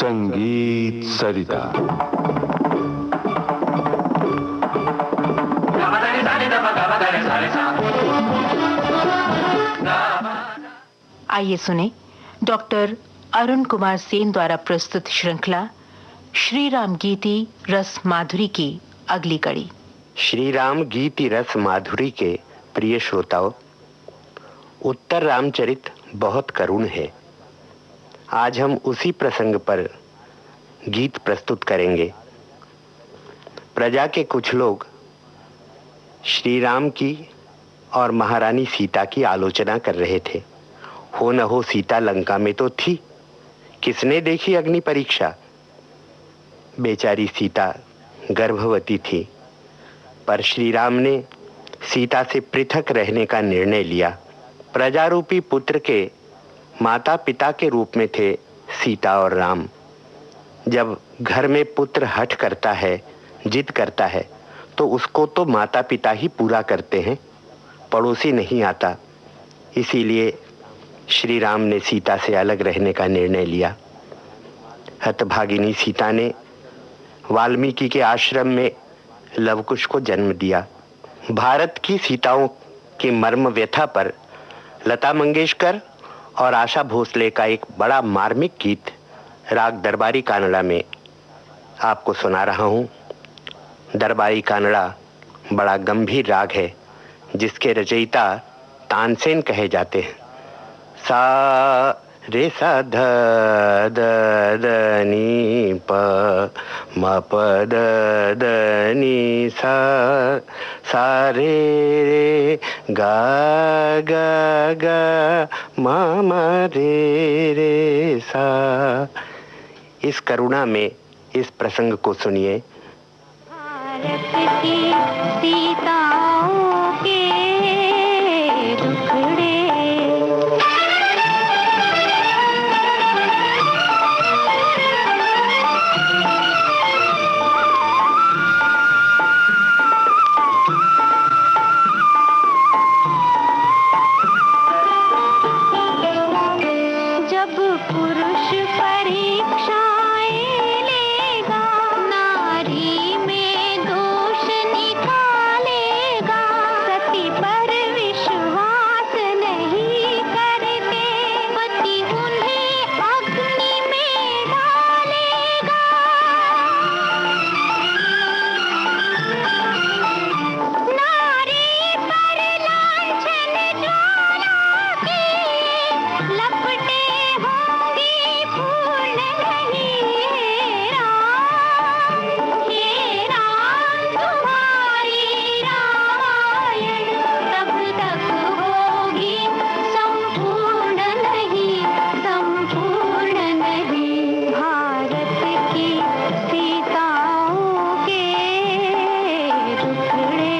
संगीत सरिता। आइए सुने डॉक्टर अरुण कुमार सेन द्वारा प्रस्तुत श्रृंखला श्री राम गीति रस माधुरी की अगली कड़ी। श्री राम गीति रस माधुरी के प्रिय श्रोताओं, उत्तर रामचरित बहुत करुण है। आज हम उसी प्रसंग पर गीत प्रस्तुत करेंगे। प्रजा के कुछ लोग श्री राम की और महारानी सीता की आलोचना कर रहे थे। हो न हो सीता लंका में तो थी, किसने देखी अग्नि परीक्षा। बेचारी सीता गर्भवती थी, पर श्री राम ने सीता से पृथक रहने का निर्णय लिया। प्रजारूपी पुत्र के माता पिता के रूप में थे सीता और राम। जब घर में पुत्र हठ करता है, जिद करता है, तो उसको तो माता पिता ही पूरा करते हैं, पड़ोसी नहीं आता। इसीलिए श्री राम ने सीता से अलग रहने का निर्णय लिया। हतभागिनी सीता ने वाल्मीकि के आश्रम में लवकुश को जन्म दिया। भारत की सीताओं की मर्म व्यथा पर लता मंगेशकर और आशा भोसले का एक बड़ा मार्मिक गीत राग दरबारी कानड़ा में आपको सुना रहा हूँ। दरबारी कानड़ा बड़ा गंभीर राग है, जिसके रचयिता तानसेन कहे जाते हैं। सा रे सा ध द द नी प म प द द नी सा सा रे रे गा गा गा म म रे रे सा। इस करुणा में इस प्रसंग को सुनिए। भारत की सीताओं के दुखड़े, जब पुरुष परीक्षाएं लेगा, नारी में दोष निकालेगा, सती पर विश्वास नहीं करते, पति उन्हें अग्नि में डालेगा। नारी पर लांछन ज्वाला की लपटे होंगी पूर्ण नहीं। हे राम तुम्हारी रामायण तब तक होगी संपूर्ण नहीं, संपूर्ण नहीं। भारत की सीताओं के टुकड़े।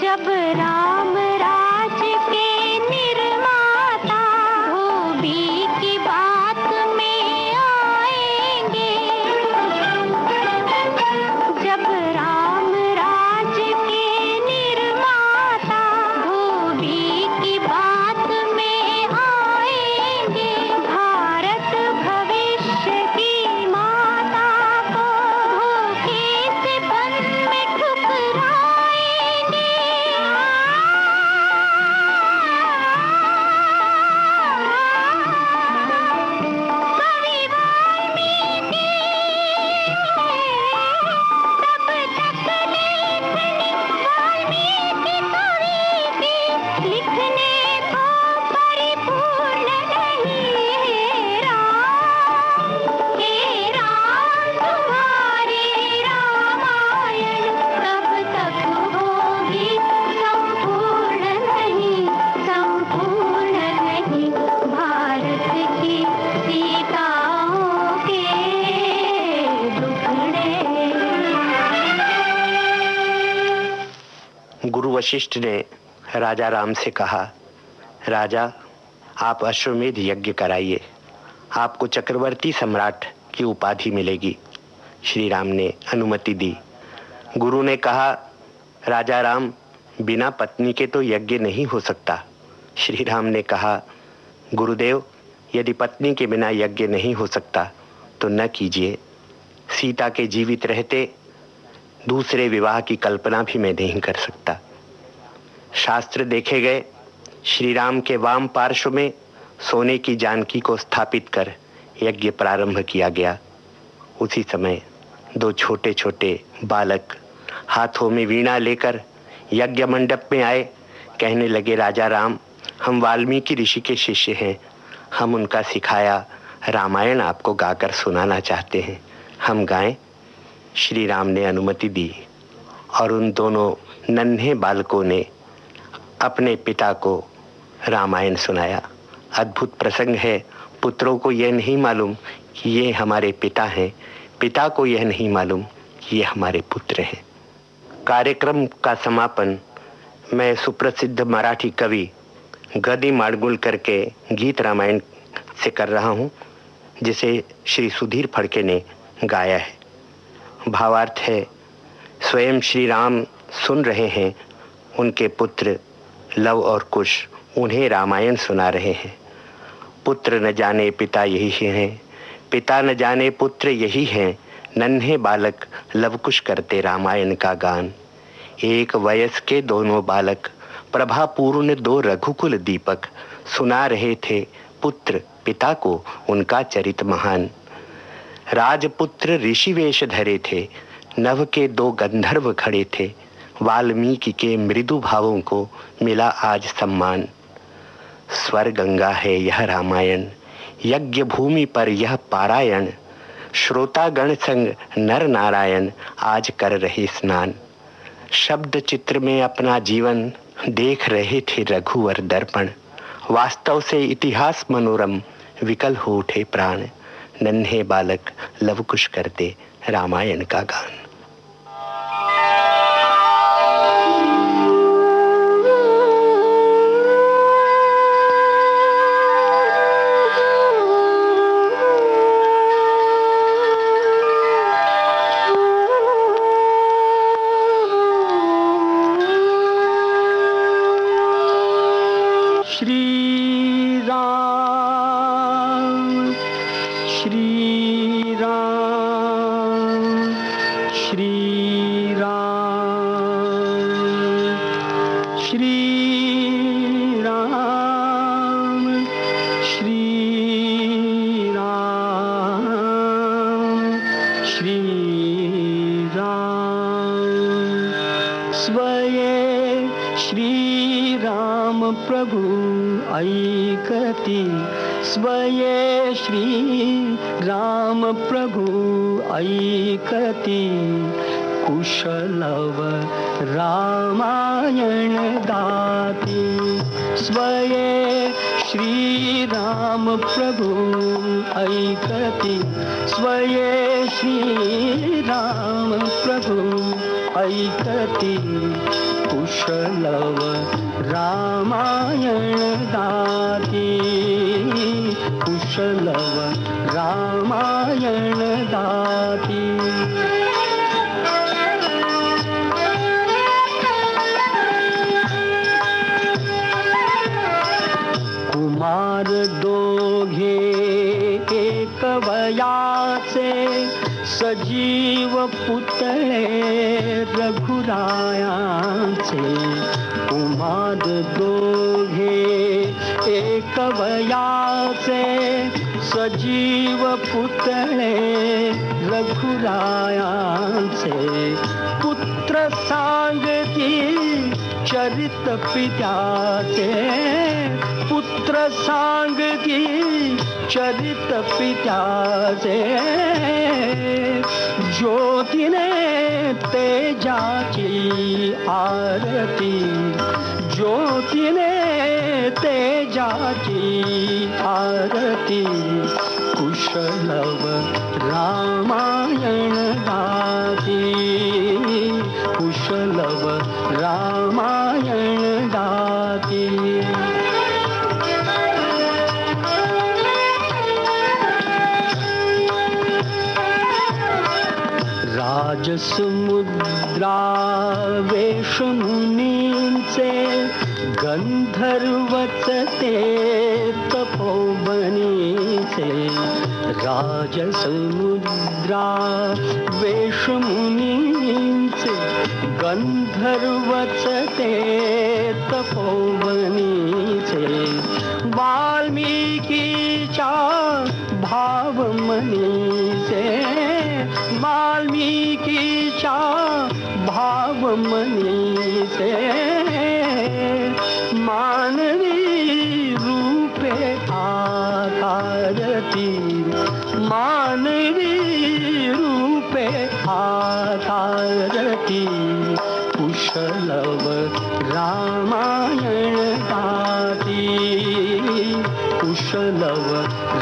जब राम राज के निर्माता धोबी की बात में आएंगे, जब राम राज के निर्माता धोबी की बात में आएंगे, भारत भविष्य की माता को धोखे से बन में ठुकराएंगे। कवि वाल्मीकि तब तक लेखनी, वाल्मीकि कवि की लिखने को परिपूर्ण नहीं। हे राम तुम्हारी रामायण तब तक होगी संपूर्ण नहीं, संपूर्ण नहीं। भारत की सीताओं के टुकड़े। गुरु वशिष्ठ ने राजा राम से कहा, राजा आप अश्वमेध यज्ञ कराइए, आपको चक्रवर्ती सम्राट की उपाधि मिलेगी। श्री राम ने अनुमति दी। गुरु ने कहा, राजा राम, बिना पत्नी के तो यज्ञ नहीं हो सकता। श्री राम ने कहा, गुरुदेव, यदि पत्नी के बिना यज्ञ नहीं हो सकता तो न कीजिए। सीता के जीवित रहते दूसरे विवाह की कल्पना भी मैं नहीं कर सकता। शास्त्र देखे गए। श्री राम के वाम पार्श्व में सोने की जानकी को स्थापित कर यज्ञ प्रारंभ किया गया। उसी समय 2 छोटे छोटे बालक हाथों में वीणा लेकर यज्ञ मंडप में आए। कहने लगे, राजा राम, हम वाल्मीकि ऋषि के शिष्य हैं। हम उनका सिखाया रामायण आपको गाकर सुनाना चाहते हैं, हम गाएं। श्री राम ने अनुमति दी और उन दोनों नन्हे बालकों ने अपने पिता को रामायण सुनाया। अद्भुत प्रसंग है। पुत्रों को यह नहीं मालूम कि ये हमारे पिता हैं, पिता को यह नहीं मालूम कि ये हमारे पुत्र हैं। कार्यक्रम का समापन मैं सुप्रसिद्ध मराठी कवि गदी माडगुलकर के गीत रामायण से कर रहा हूँ, जिसे श्री सुधीर फड़के ने गाया है। भावार्थ है, स्वयं श्री राम सुन रहे हैं, उनके पुत्र लव और कुश उन्हें रामायण सुना रहे हैं। पुत्र न जाने पिता यही हैं, पिता न जाने पुत्र यही हैं, नन्हे बालक लवकुश करते रामायण का गान। एक वयस के दोनों बालक प्रभा पूर्ण 2 रघुकुल दीपक, सुना रहे थे पुत्र पिता को उनका चरित महान। राजपुत्र ऋषि वेश धरे थे, नभ के 2 गंधर्व खड़े थे, वाल्मीकि के मृदु भावों को मिला आज सम्मान। स्वर गंगा है यह रामायण, यज्ञ भूमि पर यह पारायण, श्रोतागण संग नर नारायण आज कर रहे स्नान। शब्द चित्र में अपना जीवन देख रहे थे रघुवर दर्पण, वास्तव से इतिहास मनोरम विकल हो उठे प्राण। नन्हे बालक लवकुश करते रामायण का गान। प्रभु ऐकती, स्वये श्री राम प्रभु ऐकती, कुशलव रामायण गाती। स्वये श्री राम प्रभु ऐकती, स्वये श्री राम प्रभु ऐकती, कुशलव रामायण गाती, कुशलव रामायण गाती। कुमार दोघे एक वयाचे, सजीव पुतळे रघुरायांचे। कुमार दोघे एक वयाचे, सजीव पुतळे रघुरायांचे। पुत्र सांगती चरित पित्याचे, पुत्र सांगती चरित पित्याचे। ज्योतीने तेजाची आरती, ज्योतीने तेजाची आरती। कुशलव रामायण गाती, कुशलव रामायण गाती। राजसमुद्रा वेशमुनींचे गंधर्वचते तपोवनीचे राजसमुद्रा वेशमुनींचे गंधर्वचते तपोवनीचे वाल्मिकीच्या भावमनीचे वाल्मिकीच्या भावमनीचे मानवी रूपे आकारती मानवी रूपे आकारती कुशलव रामायण गाती कुशलव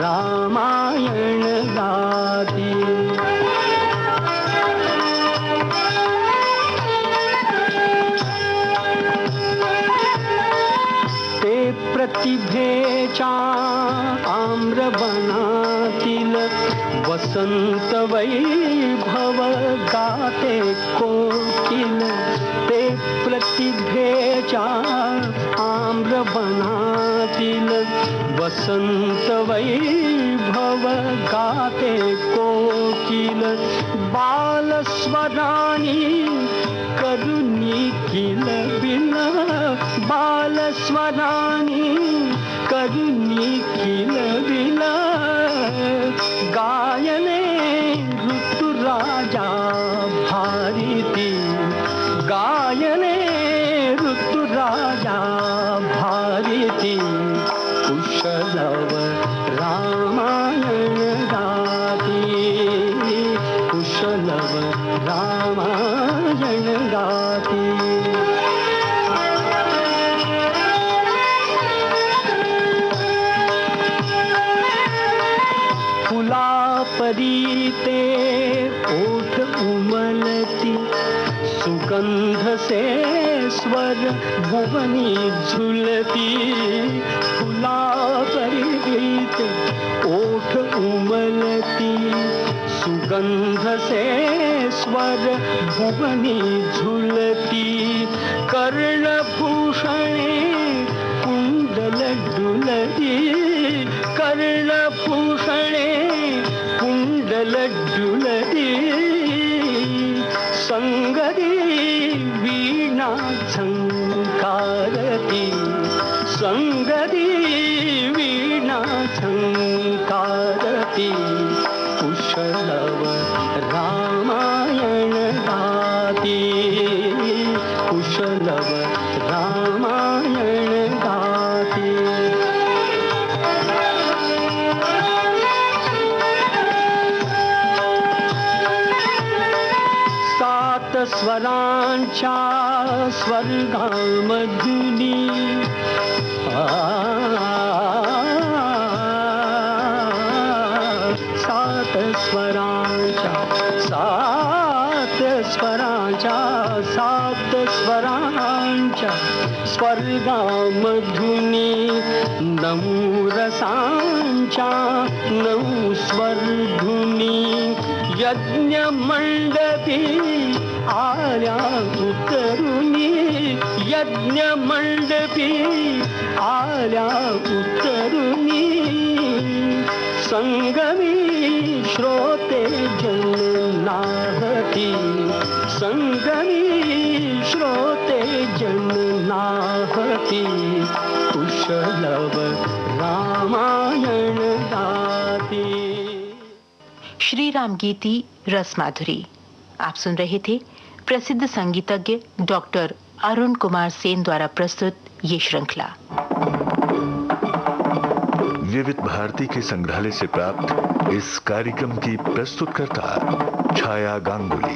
रामायण गाती ते प्रतिभेच्या आम्रवनातील वसंत वैभव गाते कोकिल ते प्रतिभेच्या आम्रवनातील वसंत वैभव गाते कोकिल बालस्वरानी करुणी किल बिल बालस्वरानी करुणी किल बिल गायने ऋतुराजा भारती गायने ऋतुराजा भारती कुशलव रामायण गाती कुशलव रामायण गाती फुलापरी ते ओठ उमलती सुगंध से स्वर भुवनी झुलती फुलापरी ते ओठ उमलती सुगंध से स्वर भुवनी झुलती कर्णभूषणे कुंडल डुलती कर्णभूषणे कुंडल डुलती संगरी वीणा झंकारती संगरी वीणा झंकारती कुशलव रामायण गाती कुशलव रामायण गाती सात स्वरांच्या स्वर्गामधुनी सात स्वरांच्या स्वर्गामधुनी नऊ रसांच्या नऊ स्वर्धुनी यज्ञ मंडपी आल्या उतरुनी यज्ञ मंडपी आल्या उतरुनी संगमी श्रोते जननाहती संगमी श्रोते जननाहती कुशलव रामायण गाती। श्री राम गीति रस माधुरी आप सुन रहे थे प्रसिद्ध संगीतज्ञ डॉक्टर अरुण कुमार सेन द्वारा प्रस्तुत ये श्रृंखला। विविध भारती के संग्रहालय से प्राप्त इस कार्यक्रम की प्रस्तुतकर्ता छाया गांगुली।